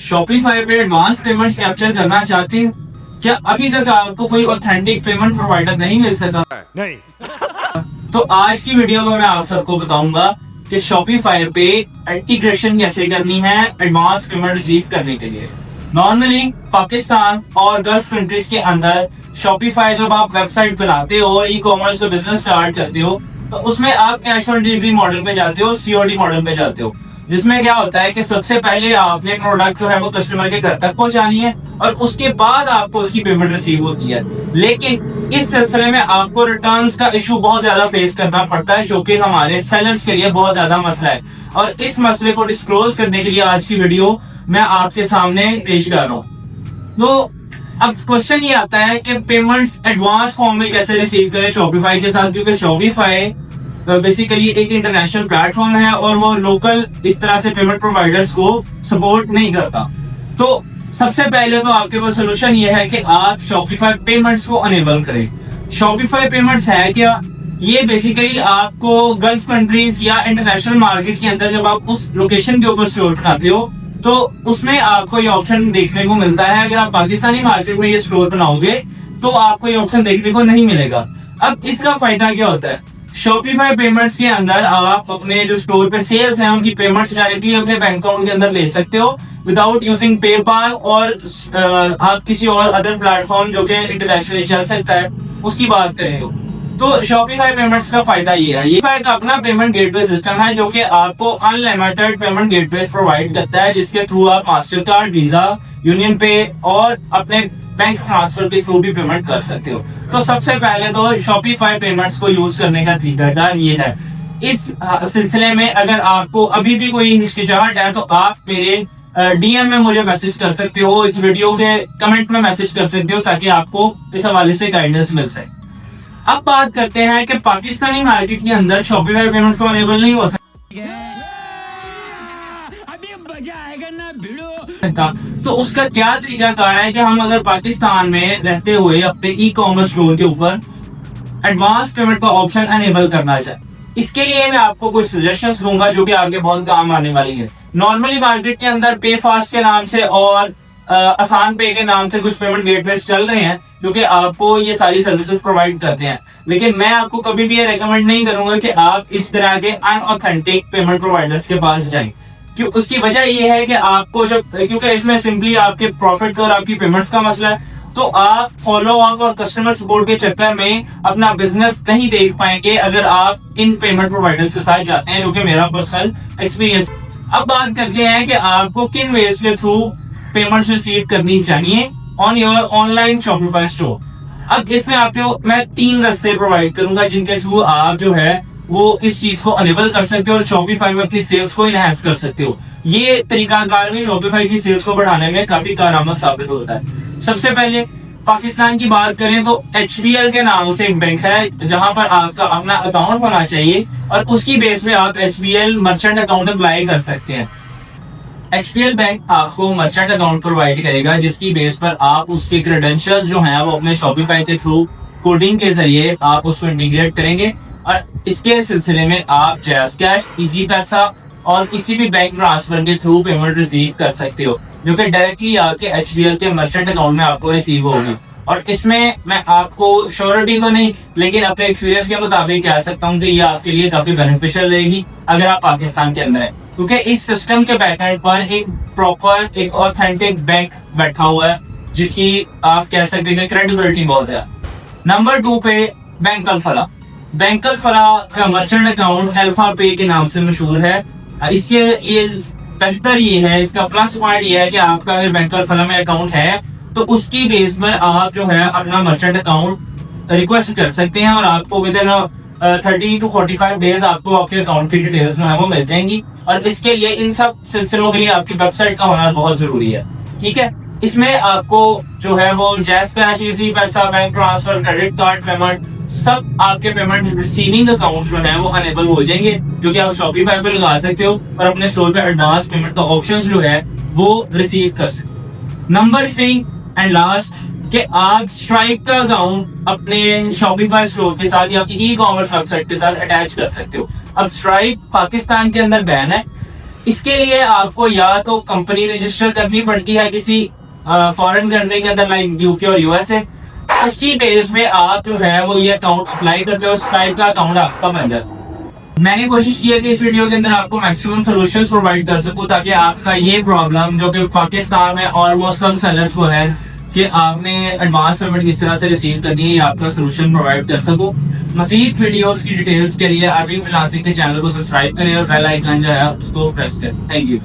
Shopify पे advance payments capture करना चाहते हैं? क्या अभी तक आपको कोई ऑथेंटिक पेमेंट प्रोवाइडर नहीं मिल सका? नहीं। तो आज की वीडियो में मैं आप सबको बताऊंगा कि शॉपिफाई पे इंटीग्रेशन कैसे करनी है एडवांस पेमेंट रिसीव करने के लिए। नॉर्मली पाकिस्तान और गल्फ कंट्रीज के अंदर शॉपिफाई जब आप वेबसाइट बनाते हो और ई कॉमर्स का बिजनेस स्टार्ट करते हो तो उसमें आप कैश ऑन डिलीवरी मॉडल पे जाते हो, सीओडी मॉडल पे जाते हो, जिसमें क्या होता है कि सबसे पहले आपने प्रोडक्ट जो है वो कस्टमर के घर तक पहुंचानी है और उसके बाद आपको उसकी पेमेंट रिसीव होती है। लेकिन इस सिलसिले में आपको रिटर्न्स का इशू बहुत ज्यादा फेस करना पड़ता है, जो कि हमारे सेलर्स के लिए बहुत ज्यादा मसला है। और इस मसले को डिस्क्लोज करने के लिए आज की वीडियो मैं आपके सामने पेश कर रहा हूँ। तो अब क्वेश्चन ये आता है कि पेमेंट्स एडवांस फॉर्म में कैसे रिसीव करें शॉपिफाई के साथ, क्योंकि शॉपिफाई बेसिकली एक इंटरनेशनल प्लेटफॉर्म है और वो लोकल इस तरह से पेमेंट प्रोवाइडर्स को सपोर्ट नहीं करता। तो सबसे पहले तो आपके पास सोल्यूशन ये है कि आप शॉपिफाई पेमेंट्स को अनेबल करें। शॉपिफाई पेमेंट्स है क्या? ये बेसिकली आपको गल्फ कंट्रीज या इंटरनेशनल मार्केट के अंदर जब आप उस लोकेशन के ऊपर स्टोर बनाते हो तो उसमें आपको ये ऑप्शन देखने को मिलता है। अगर आप पाकिस्तानी मार्केट में ये स्टोर बनाओगे तो आपको ये ऑप्शन देखने को नहीं मिलेगा। अब इसका फायदा क्या होता है? शॉपिफाई पेमेंट्स के अंदर आप अपने जो स्टोर पे सेल्स हैं उनकी पेमेंट्स डायरेक्टली अपने बैंक अकाउंट के अंदर ले सकते हो विदाउट यूजिंग पेपाल और आप किसी और अदर प्लेटफॉर्म जो कि इंटरनेशनली चल सकता है उसकी बात करें तो शॉपिफाई पेमेंट्स का फायदा ये है। ये का अपना पेमेंट गेटवे सिस्टम है जो कि आपको अनलिमिटेड पेमेंट गेटवे प्रोवाइड करता है, जिसके थ्रू आप मास्टर कार्ड, वीजा, यूनियन पे और अपने बैंक ट्रांसफर के थ्रू भी पेमेंट कर सकते हो। तो सबसे पहले तो शॉपिफाई पेमेंट्स को यूज करने का तरीका ये है। इस सिलसिले में अगर आपको अभी भी कोई हिचकिचाहट है तो आप मेरे डीएम में मुझे मैसेज कर सकते हो, इस वीडियो के कमेंट में मैसेज कर सकते हो ताकि आपको इस हवाले से गाइडेंस मिल सके। अब बात करते हैं कि पाकिस्तानी मार्केट के अंदर शॉपिफाई पेमेंट्स को अनेबल नहीं हो सकता, तो उसका क्या तरीका कार है कि हम अगर पाकिस्तान में रहते हुए अपने ई कॉमर्स स्टोर के ऊपर एडवांस पेमेंट का ऑप्शन अनेबल करना चाहे, इसके लिए मैं आपको कुछ सजेशंस दूंगा जो कि आपके बहुत काम आने वाली है। नॉर्मली मार्केट के अंदर पे फास्ट के नाम से और आसान पे के नाम से कुछ पेमेंट गेटवेज चल रहे हैं जो कि आपको ये सारी सर्विसेज प्रोवाइड करते हैं, लेकिन मैं आपको कभी भी ये रेकमेंड नहीं करूंगा कि आप इस तरह के अनऑथेंटिक पेमेंट प्रोवाइडर्स के पास जाएं। क्यों? उसकी वजह ये है कि आपको क्योंकि इसमें सिंपली आपके प्रॉफिट का और आपकी पेमेंट्स का मसला है, तो आप फॉलो अप और कस्टमर सपोर्ट के चक्कर में अपना बिजनेस नहीं देख पाएंगे अगर आप इन पेमेंट प्रोवाइडर्स के साथ जाते हैं, जो कि मेरा पर्सनल एक्सपीरियंस। अब बात करते हैं कि आपको किन वेज के थ्रू पेमेंट्स रिसीव करनी चाहिए on your online Shopify store. अब इसमें आपको मैं 3 रास्ते प्रोवाइड करूंगा जिनके थ्रू आप जो है वो इस चीज को अनेबल कर सकते हो और शॉपिफाई में अपनी सेल्स को इनहैंस कर सकते हो। ये तरीकाकार भी शॉपिफाई की सेल्स को बढ़ाने में काफी कारआमद साबित होता है। सबसे पहले पाकिस्तान की बात करें तो HBL के नाम से एक बैंक है जहां पर आपका अपना अकाउंट होना चाहिए और उसकी बेस में आप HBL मर्चेंट अकाउंट अप्लाई कर सकते हैं। HBL बैंक आपको मर्चेंट अकाउंट प्रोवाइड करेगा जिसकी बेस पर आप उसके क्रेडेंशियल्स जो हैं वो अपने शॉपिफाई के थ्रू कोडिंग के जरिए आप उसको इंटीग्रेट करेंगे और इसके सिलसिले में आप जैज़ कैश, इजी पैसा और किसी भी बैंक ट्रांसफर के थ्रू पेमेंट रिसीव कर सकते हो जो कि डायरेक्टली आपके HBL के मर्चेंट अकाउंट में आपको रिसीव होगी। और इसमें मैं आपको श्योरिटी तो नहीं लेकिन अपने एक्सपीरियंस के मुताबिक कह सकता हूँ कि ये आपके लिए काफी बेनिफिशियल रहेगी अगर आप पाकिस्तान के अंदर है, क्योंकि इस सिस्टम के बैकएंड पर एक प्रॉपर एक ऑथेंटिक बैंक बैठा हुआ है जिसकी आप कह सकते हैं क्रेडिबिलिटी बहुत है। नंबर 2 पे बैंक अल-फलाह। बैंक अल-फलाह का मर्चेंट अकाउंट अल्फा पे के नाम से मशहूर है। इसके ये बेहतर ये है, इसका प्लस पॉइंट ये है कि आपका अगर बैंक अल-फलाह में अकाउंट है तो उसकी बेस पर आप जो है अपना मर्चेंट अकाउंट रिक्वेस्ट कर सकते हैं और आपको विद इन 30 to 45 डेज आपको आपके अकाउंट की डिटेल्स जो है वो मिल जाएंगी। और इसके लिए इन सब सिलसिलों के लिए आपकी वेबसाइट का होना बहुत जरूरी है। ठीक है, इसमें आपको जो है वो जैज़ कैश, इजी पैसा, bank transfer, credit card payment, सब आपके पेमेंट रिसीविंग अकाउंट जो है वो अनेबल हो जाएंगे जो कि आप शॉपिफाई पे लगा सकते हो और अपने स्टोर पे एडवांस पेमेंट का ऑप्शन जो है वो रिसीव कर सकते हो। नंबर 3 एंड लास्ट कि आप स्ट्राइक का अकाउंट अपने शॉपिफाई स्टोर के साथ या अपनी ई कॉमर्स वेबसाइट के साथ अटैच कर सकते हो। अब स्ट्राइक पाकिस्तान के अंदर बैन है इसके लिए आपको या तो कंपनी रजिस्टर करनी पड़ती है किसी फॉरेन कंट्री के अंदर, लाइक यूके और यूएसए। उसकी बेस पे आप जो है वो ये अकाउंट अप्लाई करते हो, उस टाइप का अकाउंट आपका बन जाता है। मैंने कोशिश की है कि इस वीडियो के अंदर आपको मैक्सिमम सॉल्यूशंस प्रोवाइड कर सकूं, ताकि आपका ये प्रॉब्लम जो कि पाकिस्तान में ऑलमोस्ट सब सेलर्स को है कि आपने एडवांस पेमेंट किस तरह से रिसीव करनी है, ये आपका सोल्यूशन प्रोवाइड कर सकूं। मजीद वीडियोस की डिटेल्स के लिए अरबी फ्रीलांसिंग के चैनल को सब्सक्राइब करें और बेल आइकन जो है उसको प्रेस करें। Thank you.